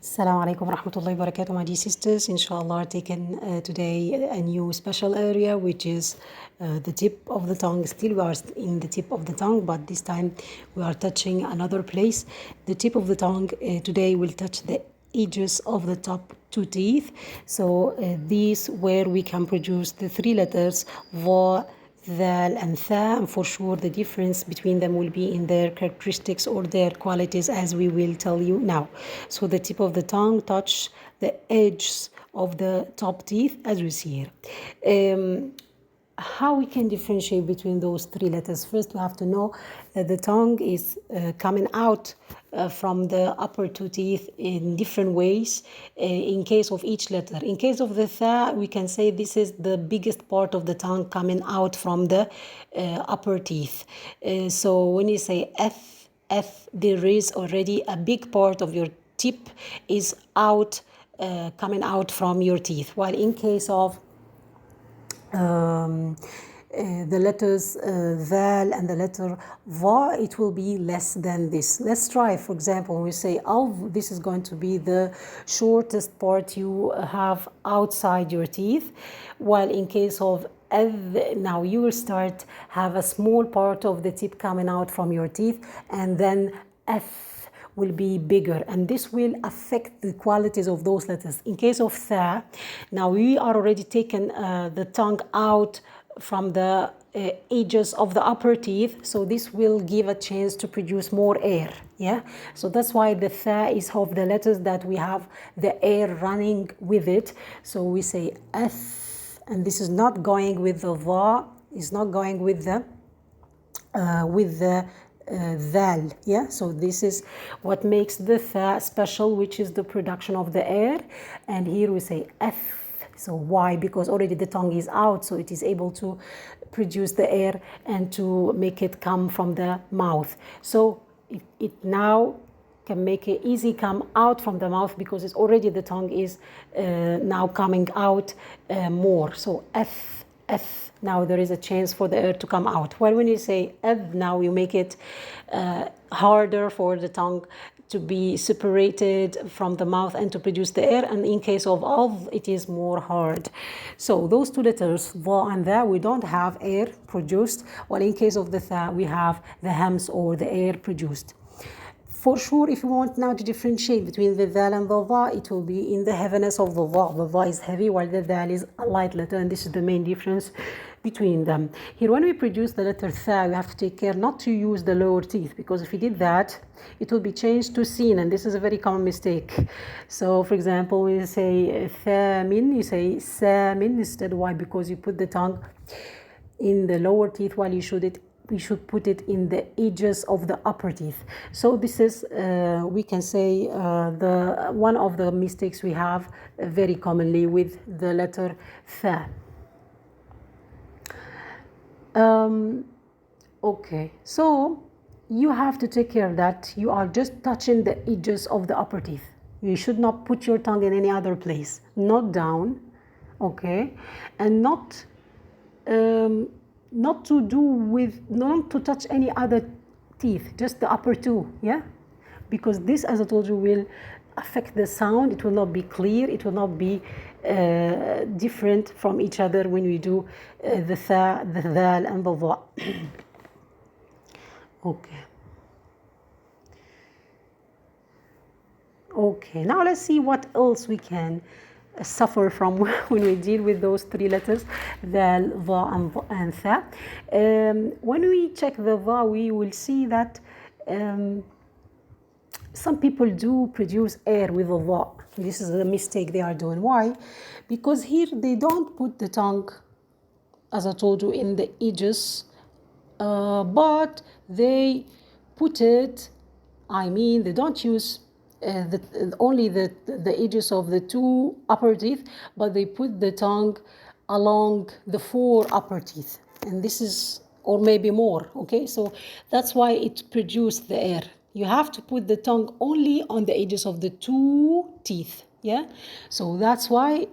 Assalamu alaikum warahmatullahi wabarakatuh, my dear sisters. Inshallah, taking today a new special area, which is the tip of the tongue. Still, we are in the tip of the tongue, but this time we are touching another place. The tip of the tongue today will touch the edges of the top two teeth. So, these where we can produce the three letters va, ذال and tha, and for sure the difference between them will be in their characteristics or their qualities, as we will tell you now. So the tip of the tongue touch the edges of the top teeth, as we see here. How we can differentiate between those three letters? First, we have to know that the tongue is coming out from the upper two teeth in different ways in case of each letter. In case of the tha, we can say this is the biggest part of the tongue coming out from the upper teeth. So when you say f, there is already a big part of your tip is out, coming out from your teeth. While in case of the letters val and the letter va, it will be less than this. Let's try, for example, when we say alv, this is going to be the shortest part you have outside your teeth, while in case of now you will start have a small part of the tip coming out from your teeth, and then f will be bigger, and this will affect the qualities of those letters. In case of tha, now we are already taken the tongue out from the edges of the upper teeth, so this will give a chance to produce more air. Yeah, so that's why the tha is of the letters that we have the air running with it. So we say f, and this is not going with the va, is not going with the val. Yeah, so this is what makes the tha special, which is the production of the air. And here we say f. So why? Because already the tongue is out, so it is able to produce the air and to make it come from the mouth. So it now can make it easy come out from the mouth, because it's already the tongue is now coming out more. So f. Now there is a chance for the air to come out. While when you say ed, now you make it harder for the tongue to be separated from the mouth and to produce the air. And in case of alv, it is more hard. So those two letters, va and tha, we don't have air produced. While in case of the tha, we have the hams or the air produced. For sure, if you want now to differentiate between the dhal and the va, it will be in the heaviness of the va. The va is heavy, while the dhal is a light letter, and this is the main difference between them. Here, when we produce the letter tha, we have to take care not to use the lower teeth, because if we did that, it will be changed to sin, and this is a very common mistake. So, for example, when you say thamin, you say samin instead. Why? Because you put the tongue in the lower teeth, while you should put it in the edges of the upper teeth. So this is, we can say, the one of the mistakes we have very commonly with the letter tha. Okay, so you have to take care that you are just touching the edges of the upper teeth. You should not put your tongue in any other place, not down, okay, and not to touch any other teeth, just the upper two. Yeah, because this, as I told you, will affect the sound. It will not be clear, it will not be different from each other when we do the tha, the dhal and the va. Okay, now let's see what else we can suffer from when we deal with those three letters, dhal, va and tha. When we check the va, we will see that some people do produce air with the va. This is the mistake they are doing. Why? Because here they don't put the tongue, as I told you, in the edges, but they put it, they don't use only the edges of the two upper teeth, but they put the tongue along the four upper teeth, and this is, or maybe more. Okay, so that's why it produced the air. You have to put the tongue only on the edges of the two teeth. Yeah, so that's why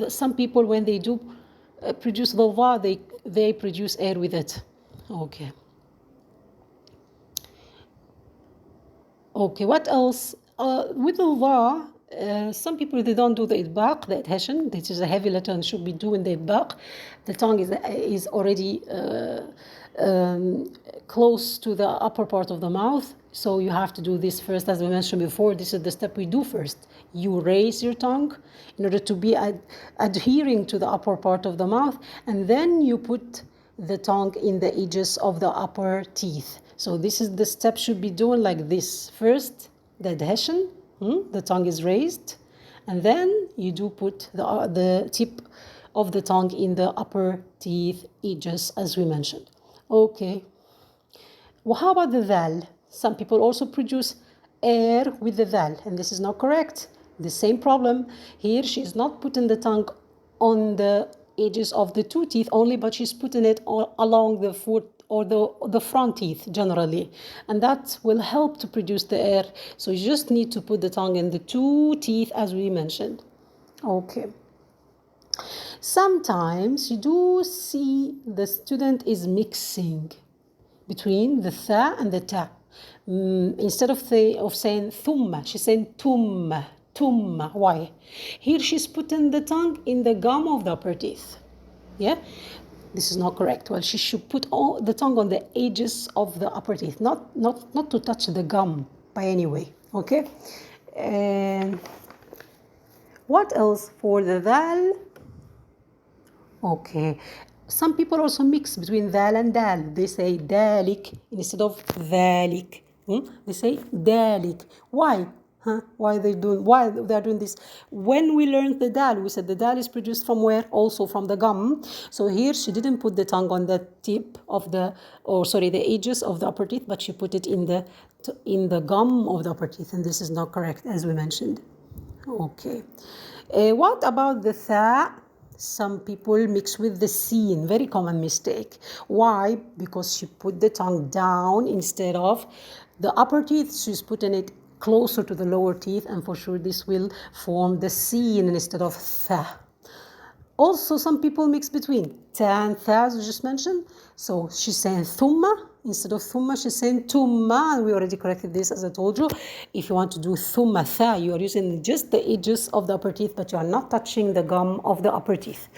some people, when they do produce the va, they produce air with it. Okay. Okay, what else? With the va, Some people, they don't do the idbaq, the adhesion. This is a heavy letter and should be doing the idbaq. The tongue is already close to the upper part of the mouth. So you have to do this first, as we mentioned before. This is the step we do first. You raise your tongue in order to be adhering to the upper part of the mouth, and then you put the tongue in the edges of the upper teeth. So this is the step should be doing like this. First, the adhesion, the tongue is raised, and then you do put the tip of the tongue in the upper teeth edges, as we mentioned. Okay. Well, how about the dal? Some people also produce air with the dal, and this is not correct. The same problem. Here, she's not putting the tongue on the edges of the two teeth only, but she's putting it all along the foot or the front teeth generally, and that will help to produce the air. So you just need to put the tongue in the two teeth, as we mentioned. Okay. Sometimes you do see the student is mixing between the tha and the ta. Instead of saying thumma, she's saying tumma. Tumma. Why? Here she's putting the tongue in the gum of the upper teeth. Yeah? This is not correct. Well, she should put all the tongue on the edges of the upper teeth, not to touch the gum by any way. Okay? And what else for the dal? Okay. Some people also mix between dal and dal. They say dalik instead of dhalik. They say dalik. Why? Why they are doing this? When we learned the dal, we said the dal is produced from where? Also from the gum. So here she didn't put the tongue on the tip of the edges of the upper teeth, but she put it in the gum of the upper teeth, and this is not correct, as we mentioned. Okay. What about the tha? Some people mix with the sin. Very common mistake. Why? Because she put the tongue down instead of the upper teeth. She's putting it closer to the lower teeth, and for sure this will form the sin instead of tha. Also, some people mix between ta and tha, as we just mentioned. So she's saying thumma. Instead of thumma, she's saying tumma. And we already corrected this, as I told you. If you want to do thumma tha, you are using just the edges of the upper teeth, but you are not touching the gum of the upper teeth.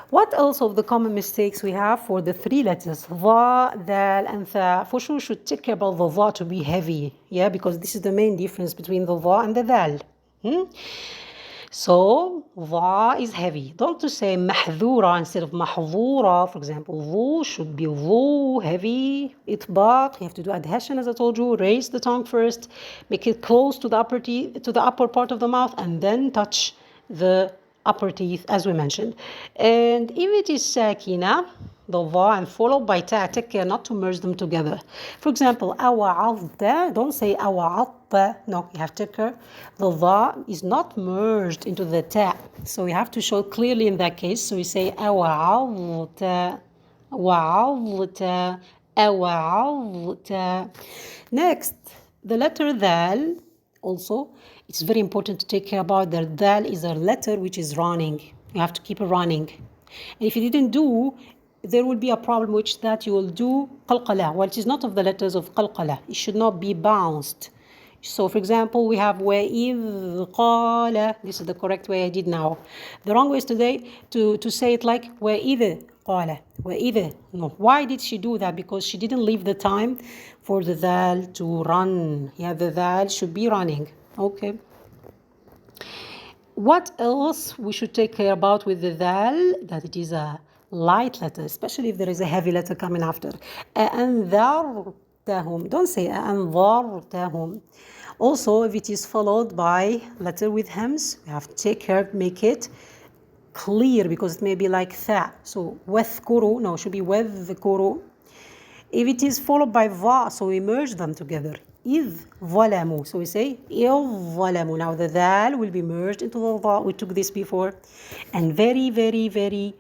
What else of the common mistakes we have for the three letters, va, dal, and tha? For sure, we should take care about the va to be heavy, yeah, because this is the main difference between the va and the dal. So, va is heavy. Don't to say mahdura instead of mahdura. For example, vu should be vu, heavy. Itbaq, you have to do adhesion, as I told you. Raise the tongue first, make it close to the upper teeth, to the upper part of the mouth, and then touch the upper teeth, as we mentioned. And if it is sakina, the va, and followed by ta, take care not to merge them together. For example, awa'adta, don't say awa'atta. No, you have to take care. The va is not merged into the ta. So you have to show clearly in that case. So we say awa'adta, wa'adta, awa'adta. Next, the letter dal. Also, it's very important to take care about that. Dal is a letter which is running. You have to keep it running. And if you didn't do, there will be a problem which that you will do qalqala. Well, it is not of the letters of qalqala. It should not be bounced. So, for example, we have وَإِذْ قَالَ. This is the correct way I did now. The wrong way is today to say it like وَإِذْ قَالَ. وَإِذْ. No. Why did she do that? Because she didn't leave the time for the dal to run. Yeah, the dal should be running. Okay. What else we should take care about with the dal? That it is a light letter, especially if there is a heavy letter coming after. أَأَنذَرْتَهُمْ. Don't say أَأَنذَرْتَهُمْ. Also, if it is followed by letter with hems, we have to take care, make it clear, because it may be like tha. So, وَذْكُرُوا. No, it should be وَذْكُرُوا. If it is followed by va, so we merge them together. إِذْ ظَلَمُوا. So we say إِذْ ظَلَمُوا. Now the dal will be merged into the va. We took this before. And very, very, very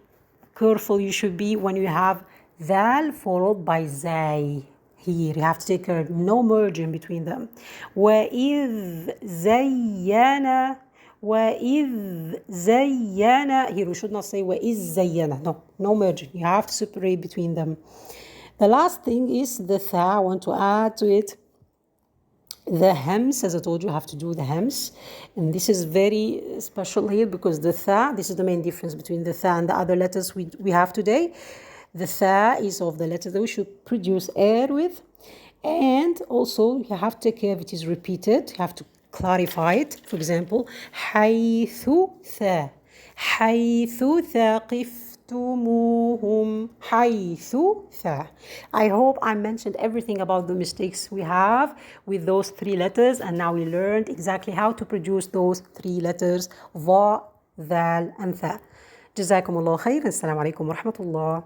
careful you should be when you have dal followed by zay. Here you have to take care, no merging between them. وَإِذْ زَيَّنَ. وَإِذْ زَيَّنَ. Here we should not say وَإِذْ زَيَّنَ. No merging. You have to separate between them. The last thing is the tha. I want to add to it. The hems, as I told you, have to do the hems. And this is very special here because the tha, this is the main difference between the tha and the other letters we have today. The tha is of the letter that we should produce air with. And also you have to take care if it is repeated. You have to clarify it. For example, حيث ثا حيث ثاقفتموهم حيث ثا. I hope I mentioned everything about the mistakes we have with those three letters, and now we learned exactly how to produce those three letters ظا ذال and ثا. جزاكم الله خير. السلام عليكم ورحمة الله.